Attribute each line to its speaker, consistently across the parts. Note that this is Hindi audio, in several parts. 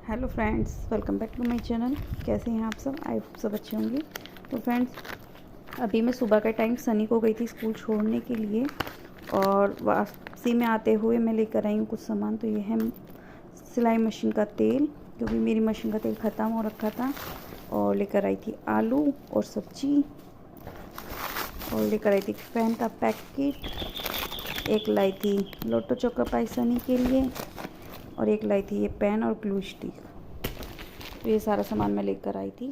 Speaker 1: Hello friends, welcome back to my channel. कैसे हैं आप सब? आई होप सब अच्छे होंगे। तो फ्रेंड्स, अभी मैं सुबह का टाइम सनी को गई थी स्कूल छोड़ने के लिए, और वापसी में आते हुए मैं लेकर आई हूँ कुछ सामान। तो ये है सिलाई मशीन का तेल, क्योंकि मेरी मशीन का तेल ख़त्म हो रखा था। और लेकर आई थी आलू और सब्जी, और लेकर आई थी फैन का पैकेट, एक लाई थी लोटो चोका पाई सनी के लिए, और एक लाई थी ये पेन और ग्लू स्टिक। तो ये सारा सामान मैं लेकर आई थी।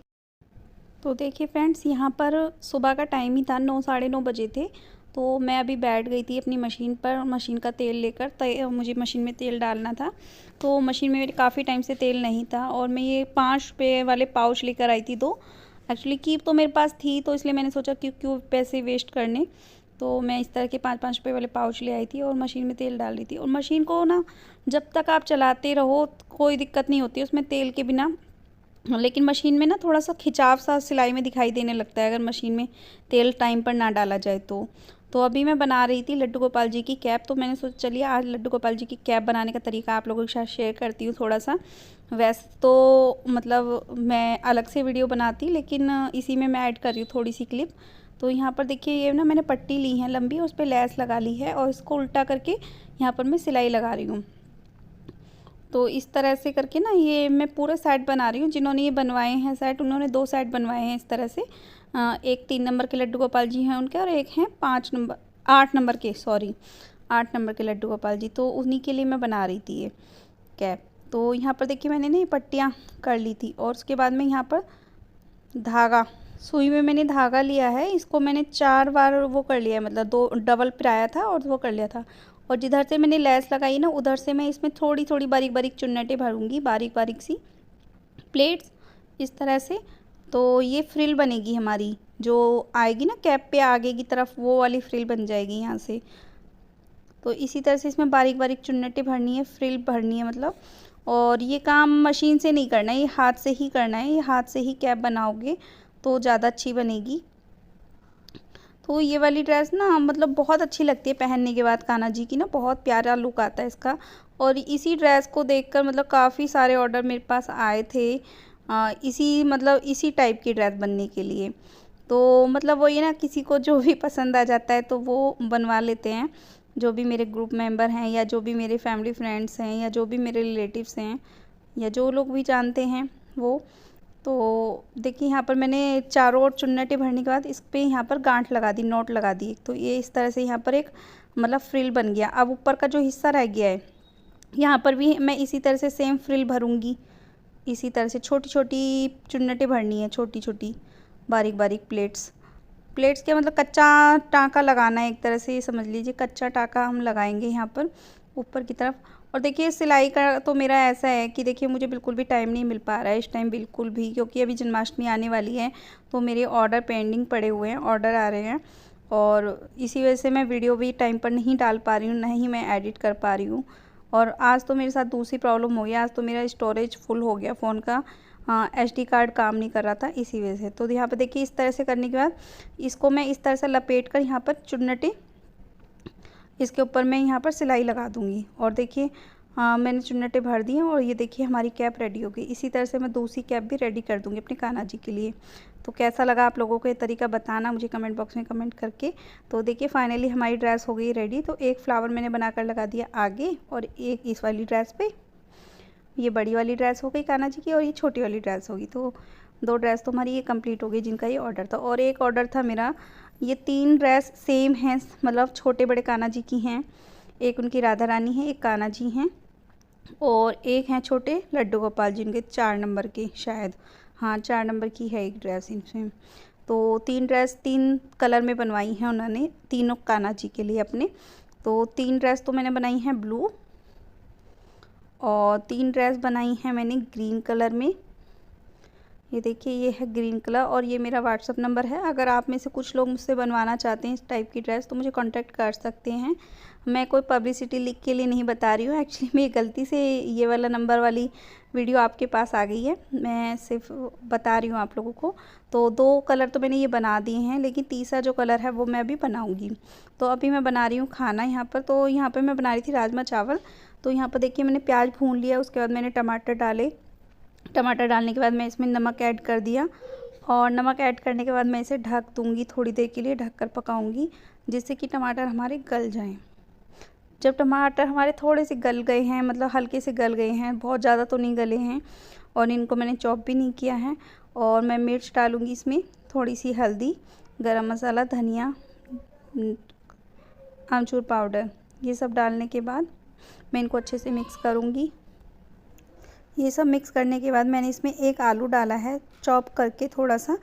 Speaker 1: तो देखिए फ्रेंड्स, यहाँ पर सुबह का टाइम ही था, 9 साढ़े 9 बजे थे। तो मैं अभी बैठ गई थी अपनी मशीन पर, मशीन का तेल लेकर। मुझे मशीन में तेल डालना था, तो मशीन में मेरे काफ़ी टाइम से तेल नहीं था। और मैं ये 5 रुपये वाले पाउच लेकर आई थी, दो। एक्चुअली कीप तो मेरे पास थी, तो इसलिए मैंने सोचा क्यों पैसे वेस्ट करने। तो मैं इस तरह के 5-5 रुपये वाले पाउच ले आई थी और मशीन में तेल डाल रही थी। और मशीन को ना, जब तक आप चलाते रहो कोई दिक्कत नहीं होती उसमें तेल के बिना। लेकिन मशीन में ना थोड़ा सा खिंचाव सा सिलाई में दिखाई देने लगता है, अगर मशीन में तेल टाइम पर ना डाला जाए तो अभी मैं बना रही थी लड्डू गोपाल जी की कैप। तो मैंने सोचा चलिए आज लड्डू गोपाल जी की कैप बनाने का तरीका आप लोगों के साथ शेयर करती हूँ थोड़ा सा। वैसे तो मतलब मैं अलग से वीडियो बनाती, लेकिन इसी में मैं ऐड कर रही हूँ थोड़ी सी क्लिप। तो यहाँ पर देखिए, ये ना मैंने पट्टी ली है लंबी, उस पर लेस लगा ली है, और इसको उल्टा करके यहाँ पर मैं सिलाई लगा रही हूँ। तो इस तरह से करके ना ये मैं पूरा सेट बना रही हूँ। जिन्होंने ये बनवाए हैं सेट, उन्होंने 2 सेट बनवाए हैं इस तरह से। एक 3 नंबर के लड्डू गोपाल जी हैं उनके, और एक हैं 8 नंबर के, सॉरी 8 नंबर के लड्डू गोपाल जी। तो उन्हीं के लिए मैं बना रही थी ये कैप। तो यहाँ पर देखिए मैंने ना ये पट्टियाँ कर ली थी, और उसके बाद में यहाँ पर धागा, सुई में मैंने धागा लिया है, इसको मैंने 4 बार वो कर लिया है, मतलब 2 डबल पिराया था और वो कर लिया था। और जिधर से मैंने लेस लगाई ना, उधर से मैं इसमें थोड़ी थोड़ी बारीक बारीक चुन्नटें भरूंगी, बारीक बारीक सी प्लेट्स, इस तरह से। तो ये फ्रिल बनेगी हमारी, जो आएगी ना कैप पे आगे की तरफ, वो वाली फ्रिल बन जाएगी यहाँ से। तो इसी तरह से इसमें बारीक बारीक चुन्नटें भरनी है, फ्रिल भरनी है मतलब। और ये काम मशीन से नहीं करना है, ये हाथ से ही करना है। ये हाथ से ही कैप बनाओगे तो ज़्यादा अच्छी बनेगी। तो ये वाली ड्रेस ना मतलब बहुत अच्छी लगती है पहनने के बाद, कान्हा जी की ना बहुत प्यारा लुक आता है इसका। और इसी ड्रेस को देखकर मतलब काफ़ी सारे ऑर्डर मेरे पास आए थे, इसी टाइप की ड्रेस बनने के लिए। तो मतलब वो ये ना, किसी को जो भी पसंद आ जाता है तो वो बनवा लेते हैं। जो भी मेरे ग्रुप मेंबर हैं, या जो भी मेरे फैमिली फ्रेंड्स हैं, या जो भी मेरे रिलेटिव्स हैं, या जो लोग भी जानते हैं वो। तो देखिए यहाँ पर मैंने चारों ओर चुन्नटें भरने के बाद इस पे यहाँ पर गांठ लगा दी, नोट लगा दी। तो ये इस तरह से यहाँ पर एक मतलब फ्रिल बन गया। अब ऊपर का जो हिस्सा रह गया है, यहाँ पर भी मैं इसी तरह से सेम फ्रिल भरूँगी। इसी तरह से छोटी छोटी चुन्नटें भरनी है, छोटी छोटी बारीक बारीक प्लेट्स। प्लेट्स के मतलब कच्चा टाँका लगाना है, एक तरह से ये समझ लीजिए कच्चा टाँका हम लगाएंगे यहाँ पर ऊपर की तरफ। और देखिए सिलाई का तो मेरा ऐसा है कि देखिए मुझे बिल्कुल भी टाइम नहीं मिल पा रहा है इस टाइम, बिल्कुल भी, क्योंकि अभी जन्माष्टमी आने वाली है। तो मेरे ऑर्डर पेंडिंग पड़े हुए हैं, ऑर्डर आ रहे हैं, और इसी वजह से मैं वीडियो भी टाइम पर नहीं डाल पा रही हूँ, ना ही मैं एडिट कर पा रही हूँ। और आज तो मेरे साथ दूसरी प्रॉब्लम हो गई, आज तो मेरा स्टोरेज फुल हो गया फ़ोन का। हाँ, SD कार्ड काम नहीं कर रहा था इसी वजह से। तो यहाँ पर देखिए इस तरह से करने के बाद इसको मैं इस तरह से लपेट कर यहाँ पर चुन्नटें, इसके ऊपर मैं यहाँ पर सिलाई लगा दूँगी। और देखिए मैंने चुन्नटें भर दी हैं, और ये देखिए हमारी कैप रेडी हो गई। इसी तरह से मैं दूसरी कैप भी रेडी कर दूँगी अपने कान्हा जी के लिए। तो कैसा लगा आप लोगों को ये तरीका, बताना मुझे कमेंट बॉक्स में कमेंट करके। तो देखिए फाइनली हमारी ड्रेस हो गई रेडी। तो एक फ्लावर मैंने बनाकर लगा दिया आगे, और एक इस वाली ड्रेस पे। ये बड़ी वाली ड्रेस हो गई कान्हा जी की, और ये छोटी वाली ड्रेस होगी। तो 2 ड्रेस तो हमारी ये कंप्लीट हो गई जिनका ये ऑर्डर था। और एक ऑर्डर था मेरा, ये 3 ड्रेस सेम हैं, मतलब छोटे बड़े कान्हा जी की हैं। एक उनकी राधा रानी है, एक कान्हा जी हैं, और एक हैं छोटे लड्डू गोपाल जी, उनके 4 नंबर के शायद, हाँ 4 नंबर की है एक ड्रेस इनसे। तो 3 ड्रेस 3 कलर में बनवाई हैं उन्होंने, तीनों कान्हा जी के लिए अपने। तो 3 ड्रेस तो मैंने बनाई हैं ब्लू, और 3 ड्रेस बनाई हैं मैंने ग्रीन कलर में। ये देखिए ये है ग्रीन कलर, और ये मेरा व्हाट्सअप नंबर है। अगर आप में से कुछ लोग मुझसे बनवाना चाहते हैं इस टाइप की ड्रेस, तो मुझे कांटेक्ट कर सकते हैं। मैं कोई पब्लिसिटी लिख के लिए नहीं बता रही हूँ, एक्चुअली मेरी गलती से ये वाला नंबर वाली वीडियो आपके पास आ गई है, मैं सिर्फ बता रही हूँ आप लोगों को। तो 2 कलर तो मैंने ये बना दिए हैं, लेकिन तीसरा जो कलर है वो मैं अभी बनाऊँगी। तो अभी मैं बना रही हूँ खाना यहाँ पर। तो यहाँ पर मैं बना रही थी राजमा चावल। तो यहाँ पर देखिए मैंने प्याज भून लिया, उसके बाद मैंने टमाटर डाले, टमाटर डालने के बाद मैं इसमें नमक ऐड कर दिया, और नमक ऐड करने के बाद मैं इसे ढक दूँगी, थोड़ी देर के लिए ढक कर पकाऊँगी, जिससे कि टमाटर हमारे गल जाएँ। जब टमाटर हमारे थोड़े से गल गए हैं, मतलब हल्के से गल गए हैं, बहुत ज़्यादा तो नहीं गले हैं, और इनको मैंने चॉप भी नहीं किया है, और मैं मिर्च डालूँगी इसमें, थोड़ी सी हल्दी, गरम मसाला, धनिया, आमचूर पाउडर, ये सब डालने के बाद मैं इनको अच्छे से मिक्स करूँगी। ये सब मिक्स करने के बाद मैंने इसमें एक आलू डाला है चॉप करके, थोड़ा सा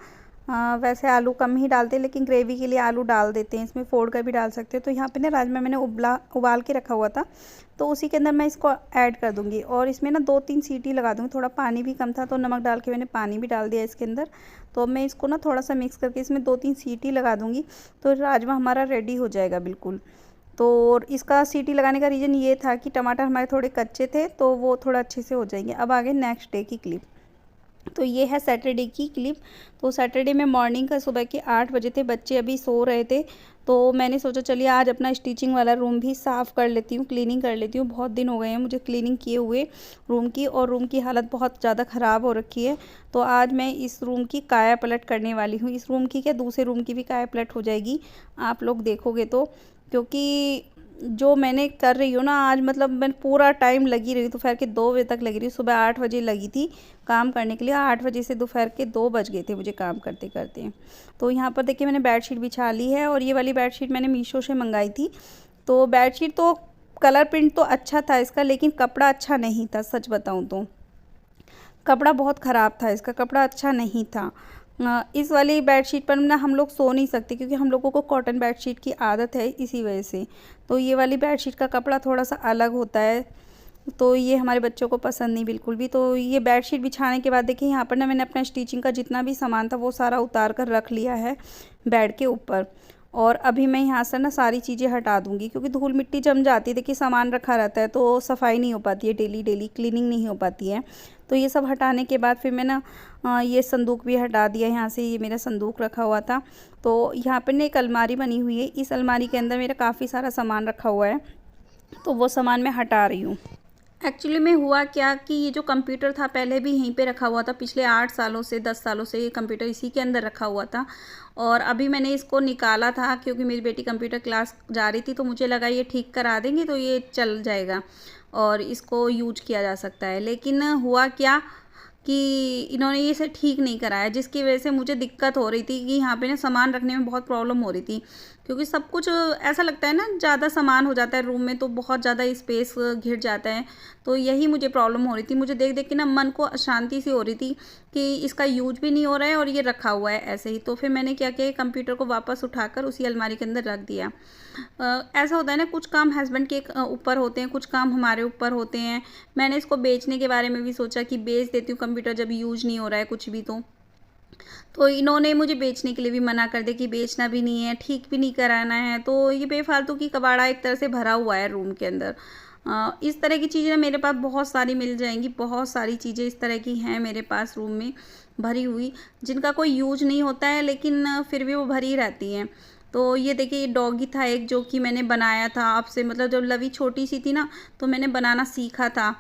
Speaker 1: वैसे आलू कम ही डालते हैं, लेकिन ग्रेवी के लिए आलू डाल देते हैं, इसमें फोड़ कर भी डाल सकते हो। तो यहाँ पे ना राजमा मैंने उबाल के रखा हुआ था, तो उसी के अंदर मैं इसको ऐड कर दूँगी, और इसमें ना 2-3 सीटी लगा दूँगी। थोड़ा पानी भी कम था तो नमक डाल के मैंने पानी भी डाल दिया इसके अंदर। तो अब मैं इसको ना थोड़ा सा मिक्स करके इसमें 2-3 सीटी लगा दूँगी, तो राजमा हमारा रेडी हो जाएगा बिल्कुल। तो इसका सीटी लगाने का रीज़न ये था कि टमाटर हमारे थोड़े कच्चे थे, तो वो थोड़ा अच्छे से हो जाएंगे। अब आगे नेक्स्ट डे की क्लिप। तो ये है सैटरडे की क्लिप। तो सैटरडे में मॉर्निंग का सुबह के 8 बजे थे, बच्चे अभी सो रहे थे, तो मैंने सोचा चलिए आज अपना स्टिचिंग वाला रूम भी साफ़ कर लेती हूँ, क्लीनिंग कर लेती हूँ। बहुत दिन हो गए हैं मुझे क्लीनिंग किए हुए रूम की, और रूम की हालत बहुत ज़्यादा ख़राब हो रखी है। तो आज मैं इस रूम की काया पलट करने वाली हूँ। इस रूम की क्या, दूसरे रूम की भी काया पलट हो जाएगी, आप लोग देखोगे तो। क्योंकि जो मैंने कर रही हूँ ना आज, मतलब मैं पूरा टाइम लगी रही, दोपहर के 2 बजे तक लगी रही। सुबह 8 बजे लगी थी काम करने के लिए, 8 बजे से दोपहर के 2 बज गए थे मुझे काम करते करते। तो यहाँ पर देखिए मैंने बेडशीट बिछा ली है, और ये वाली बेडशीट मैंने मीशो से मंगाई थी। तो बेडशीट तो कलर प्रिंट तो अच्छा था इसका, लेकिन कपड़ा अच्छा नहीं था, सच बताऊँ तो कपड़ा बहुत ख़राब था इसका, कपड़ा अच्छा नहीं था। इस वाली बेडशीट पर ना हम लोग सो नहीं सकते, क्योंकि हम लोगों को कॉटन बेडशीट की आदत है, इसी वजह से। तो ये वाली बेडशीट का कपड़ा थोड़ा सा अलग होता है, तो ये हमारे बच्चों को पसंद नहीं बिल्कुल भी। तो ये बेडशीट बिछाने के बाद देखिए यहाँ पर ना मैंने अपना स्टिचिंग का जितना भी सामान था वो सारा उतार कर रख लिया है बेड के ऊपर। और अभी मैं यहाँ से ना सारी चीज़ें हटा दूँगी, क्योंकि धूल मिट्टी जम जाती है। देखिए सामान रखा रहता है तो सफाई नहीं हो पाती है, डेली क्लीनिंग नहीं हो पाती है। तो ये सब हटाने के बाद फिर मैं ना ये संदूक भी हटा दिया यहाँ से। ये मेरा संदूक रखा हुआ था, तो यहाँ पर ना एक अलमारी बनी हुई है, इस अलमारी के अंदर मेरा काफ़ी सारा सामान रखा हुआ है, तो वो सामान मैं हटा रही हूँ। एक्चुअली में हुआ क्या कि ये जो कंप्यूटर था पहले भी यहीं पे रखा हुआ था, पिछले 8 सालों से 10 सालों से ये कंप्यूटर इसी के अंदर रखा हुआ था। और अभी मैंने इसको निकाला था, क्योंकि मेरी बेटी कंप्यूटर क्लास जा रही थी, तो मुझे लगा ये ठीक करा देंगे तो ये चल जाएगा और इसको यूज किया जा सकता है। लेकिन हुआ क्या कि इन्होंने ये इसे ठीक नहीं कराया, जिसकी वजह से मुझे दिक्कत हो रही थी कि यहाँ पे ना सामान रखने में बहुत प्रॉब्लम हो रही थी। क्योंकि सब कुछ ऐसा लगता है ना, ज़्यादा सामान हो जाता है रूम में तो बहुत ज़्यादा स्पेस घिर जाता है। तो यही मुझे प्रॉब्लम हो रही थी, मुझे देख देख के ना मन को अशांति सी हो रही थी कि इसका यूज भी नहीं हो रहा है और ये रखा हुआ है ऐसे ही। तो फिर मैंने क्या किया, कंप्यूटर को वापस उठाकर उसी अलमारी के अंदर रख दिया। ऐसा होता है ना, कुछ काम हस्बैंड के ऊपर होते हैं, कुछ काम हमारे ऊपर होते हैं। मैंने इसको बेचने के बारे में भी सोचा कि बेच देती हूँ कंप्यूटर, जब यूज नहीं हो रहा है कुछ भी। तो इन्होंने मुझे बेचने के लिए भी मना कर दिया कि बेचना भी नहीं है, ठीक भी नहीं कराना है। तो ये बेफालतू की कबाड़ा एक तरह से भरा हुआ है रूम के अंदर। इस तरह की चीज़ें ना मेरे पास बहुत सारी मिल जाएंगी, बहुत सारी चीज़ें इस तरह की हैं मेरे पास रूम में भरी हुई, जिनका कोई यूज नहीं होता है, लेकिन फिर भी वो भरी रहती हैं। तो ये देखिए, ये डॉगी था एक, जो कि मैंने बनाया था आपसे, मतलब जब लवी छोटी सी थी ना तो मैंने बनाना सीखा था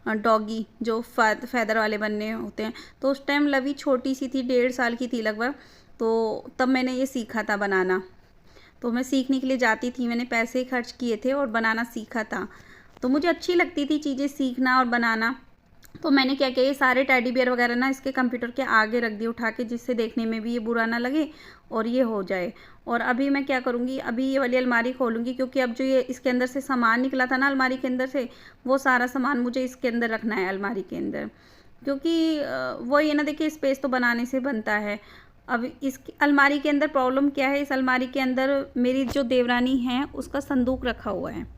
Speaker 1: डॉगी, जो फैदर वाले बनने होते हैं। तो उस टाइम लवी छोटी सी थी, 1.5 साल की थी लगभग, तो तब मैंने ये सीखा था बनाना। तो मैं सीखने के लिए जाती थी, मैंने पैसे खर्च किए थे और बनाना सीखा था। तो मुझे अच्छी लगती थी चीज़ें सीखना और बनाना। तो मैंने क्या किया, ये सारे टेडी बियर वगैरह ना इसके कंप्यूटर के आगे रख दिए उठा के, जिससे देखने में भी ये बुरा ना लगे और ये हो जाए। और अभी मैं क्या करूँगी, अभी ये वाली अलमारी खोलूँगी, क्योंकि अब जो ये इसके अंदर से सामान निकला था ना अलमारी के अंदर से, वो सारा सामान मुझे इसके अंदर रखना है अलमारी के अंदर। क्योंकि वो ये ना, देखिए स्पेस तो बनाने से बनता है। अब इस अलमारी के अंदर प्रॉब्लम क्या है, इस अलमारी के अंदर मेरी जो देवरानी है उसका संदूक रखा हुआ है।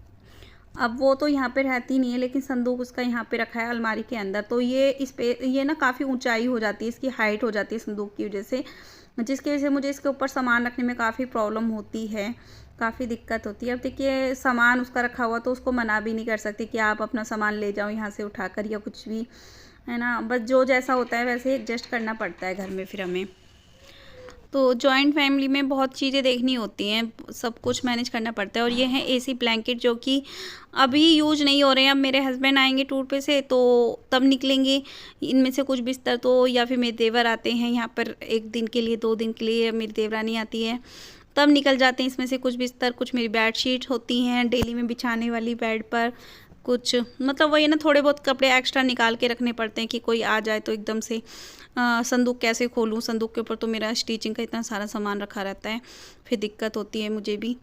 Speaker 1: अब वो तो यहाँ पे रहती नहीं है, लेकिन संदूक उसका यहाँ पे रखा है अलमारी के अंदर। तो ये ना काफ़ी ऊंचाई हो जाती है, इसकी हाइट हो जाती है संदूक की वजह से, जिसकी वजह से मुझे इसके ऊपर सामान रखने में काफ़ी प्रॉब्लम होती है, काफ़ी दिक्कत होती है। अब देखिए सामान उसका रखा हुआ, तो उसको मना भी नहीं कर सकते कि आप अपना सामान ले जाओ यहाँ से उठाकर या कुछ भी, है ना। बस जो जैसा होता है वैसे एडजस्ट करना पड़ता है घर में फिर हमें। तो जॉइंट फैमिली में बहुत चीज़ें देखनी होती हैं, सब कुछ मैनेज करना पड़ता है। और ये है एसी ब्लैंकेट जो कि अभी यूज नहीं हो रहे हैं। अब मेरे हस्बैंड आएंगे टूर पे से तो तब निकलेंगे। इनमें से कुछ बिस्तर तो, या फिर मेरे देवर आते हैं यहाँ पर 1 दिन के लिए, 2 दिन के लिए मेरी देवरानी आती है, तब निकल जाते हैं इसमें से कुछ बिस्तर। कुछ मेरी बेडशीट होती हैं डेली में बिछाने वाली बेड पर। कुछ मतलब वही ना, थोड़े बहुत कपड़े एक्स्ट्रा निकाल के रखने पड़ते हैं कि कोई आ जाए तो एकदम से संदूक कैसे खोलूँ। संदूक के ऊपर तो मेरा स्टिचिंग का इतना सारा सामान रखा रहता है, फिर दिक्कत होती है मुझे भी।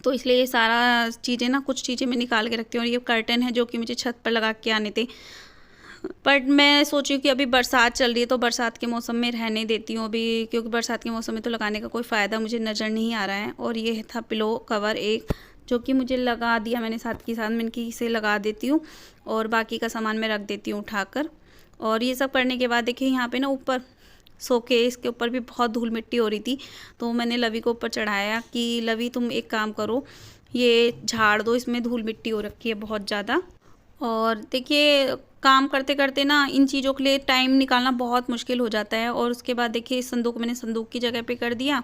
Speaker 1: तो इसलिए ये सारा चीज़ें ना, कुछ चीज़ें मैं निकाल के रखती हूँ। और ये कर्टन है जो कि मुझे छत पर लगा के आने थे, बट मैं सोची कि अभी बरसात चल रही है तो बरसात के मौसम में रहने देती हूँ अभी, क्योंकि बरसात के मौसम में तो लगाने का कोई फ़ायदा मुझे नज़र नहीं आ रहा है। और ये था पिलो कवर एक, जो कि मुझे लगा दिया मैंने साथ के साथ। मैंने कि इसे लगा देती हूँ और बाकी का सामान मैं रख देती हूँ उठाकर। और ये सब करने के बाद देखिए यहाँ पे ना ऊपर शोकेस के ऊपर भी बहुत धूल मिट्टी हो रही थी, तो मैंने लवी को ऊपर चढ़ाया कि लवी तुम एक काम करो, ये झाड़ दो, इसमें धूल मिट्टी हो रखी है बहुत ज़्यादा। और देखिए काम करते करते ना इन चीज़ों के लिए टाइम निकालना बहुत मुश्किल हो जाता है। और उसके बाद देखिए इस संदूक मैंने संदूक की जगह पे कर दिया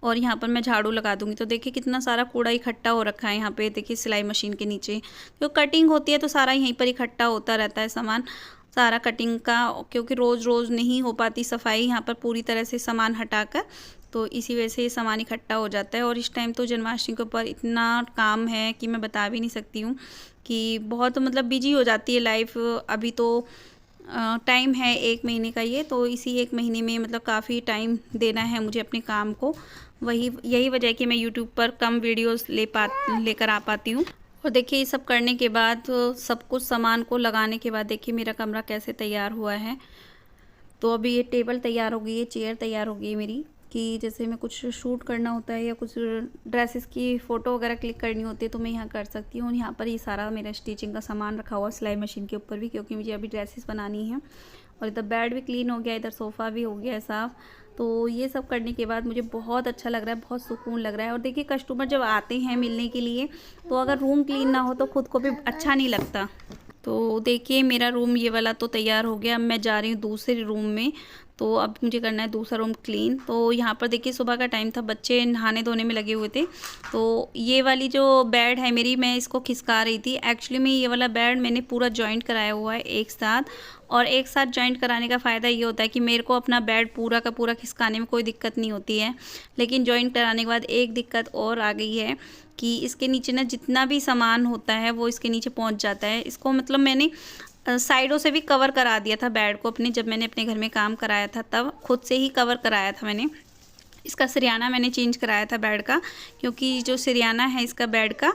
Speaker 1: और यहाँ पर मैं झाड़ू लगा दूँगी। तो देखिए कितना सारा कूड़ा इकट्ठा हो रखा है यहाँ पे। देखिए सिलाई मशीन के नीचे जो कटिंग होती है तो सारा यहीं पर इकट्ठा होता रहता है सामान, सारा कटिंग का, क्योंकि रोज़ रोज़ नहीं हो पाती सफाई यहाँ पर पूरी तरह से सामान हटाकर, तो इसी वजह से ये सामान इकट्ठा हो जाता है। और इस टाइम तो जन्माष्टमी के ऊपर इतना काम है कि मैं बता भी नहीं सकती हूँ, कि बहुत मतलब बिजी हो जाती है लाइफ। अभी तो टाइम है 1 महीने का ये, तो इसी 1 महीने में मतलब काफ़ी टाइम देना है मुझे अपने काम को। यही वजह है कि मैं यूट्यूब पर कम वीडियोस लेकर आ पाती हूँ। और देखिए ये सब करने के बाद, सब कुछ सामान को लगाने के बाद देखिए मेरा कमरा कैसे तैयार हुआ है। तो अभी ये टेबल तैयार हो गई है, चेयर तैयार हो गई है मेरी, कि जैसे मैं कुछ शूट करना होता है या कुछ ड्रेसेस की फ़ोटो वगैरह क्लिक करनी होती है तो मैं यहाँ कर सकती हूँ। यहाँ पर ये सारा मेरा स्टिचिंग का सामान रखा हुआ है सिलाई मशीन के ऊपर भी, क्योंकि मुझे अभी ड्रेसेस बनानी है। और इधर बेड भी क्लीन हो गया, इधर सोफ़ा भी हो गया है साफ़। तो ये सब करने के बाद मुझे बहुत अच्छा लग रहा है, बहुत सुकून लग रहा है। और देखिए कस्टमर जब आते हैं मिलने के लिए, तो अगर रूम क्लीन ना हो तो खुद को भी अच्छा नहीं लगता। तो देखिए मेरा रूम ये वाला तो तैयार हो गया। अब मैं जा रही हूँ दूसरे रूम में, तो अब मुझे करना है दूसरा रूम क्लीन। तो यहाँ पर देखिए सुबह का टाइम था, बच्चे नहाने धोने में लगे हुए थे। तो ये वाली जो बेड है मेरी, मैं इसको खिसका रही थी। एक्चुअली में ये वाला बेड मैंने पूरा जॉइंट कराया हुआ है एक साथ। और एक साथ जॉइंट कराने का फ़ायदा ये होता है कि मेरे को अपना बेड पूरा का पूरा खिसकाने में कोई दिक्कत नहीं होती है। लेकिन जॉइंट कराने के बाद एक दिक्कत और आ गई है कि इसके नीचे ना जितना भी सामान होता है वो इसके नीचे पहुंच जाता है। इसको मतलब मैंने साइडों से भी कवर करा दिया था बेड को अपने, जब मैंने अपने घर में काम कराया था तब खुद से ही कवर कराया था मैंने। इसका सरियाना मैंने चेंज कराया था बेड का, क्योंकि जो सरियाना है इसका बेड का,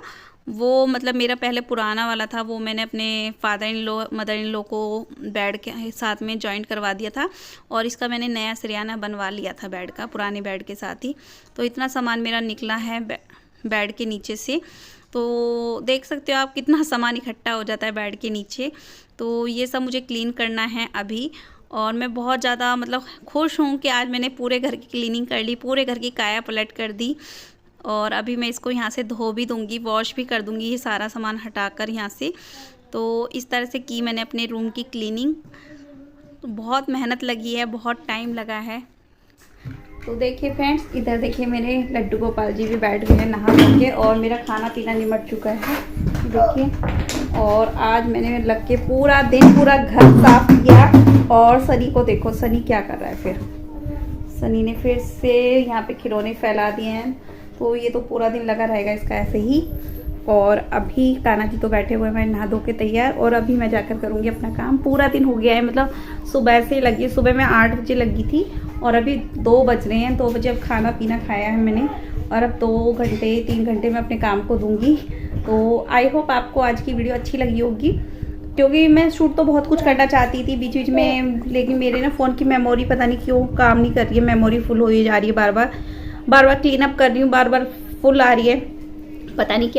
Speaker 1: वो मतलब मेरा पहले पुराना वाला था, वो मैंने अपने father in law mother in law को बेड के साथ में जॉइंट करवा दिया था। और इसका मैंने नया सरियाना बनवा लिया था बेड का, पुराने बेड के साथ ही। तो इतना सामान मेरा निकला है बेड के नीचे से। तो देख सकते हो आप कितना सामान इकट्ठा हो जाता है बेड के नीचे। तो ये सब मुझे क्लीन करना है अभी। और मैं बहुत ज़्यादा मतलब खुश हूँ कि आज मैंने पूरे घर की क्लीनिंग कर ली, पूरे घर की काया पलट कर दी। और अभी मैं इसको यहाँ से धो भी दूँगी, वॉश भी कर दूँगी ये सारा सामान हटाकर यहाँ से। तो इस तरह से की मैंने अपने रूम की क्लीनिंग। तो बहुत मेहनत लगी है, बहुत टाइम लगा है। तो देखिए फ्रेंड्स, इधर देखिए मेरे लड्डू गोपाल जी भी बैठ गए हैं नहा करके, और मेरा खाना पीना निमट चुका है देखिए। और आज मैंने लग के पूरा दिन पूरा घर साफ किया। और सनी को देखो, सनी क्या कर रहा है। फिर सनी ने फिर से यहाँ पे खिलौने फैला दिए हैं, तो ये तो पूरा दिन लगा रहेगा इसका ऐसे ही। और अभी कान्हा जी तो बैठे हुए हैं, मैं नहा धो के तैयार, और अभी मैं जाकर करूँगी अपना काम। पूरा दिन हो गया है, मतलब सुबह से लगी, सुबह मैं 8 बजे लगी थी और अभी 2 बज रहे हैं। 2 बजे अब खाना पीना खाया है मैंने, और अब 2 घंटे 3 घंटे मैं अपने काम को दूंगी। तो आई होप आपको आज की वीडियो अच्छी लगी होगी, क्योंकि मैं शूट तो बहुत कुछ करना चाहती थी बीच बीच में, लेकिन मेरे ना फ़ोन की मेमोरी पता नहीं क्यों काम नहीं कर रही है, मेमोरी फुल हो जा रही है। बार बार क्लीन अप कर रही हूँ, बार बार फुल आ रही है, पता नहीं क्या।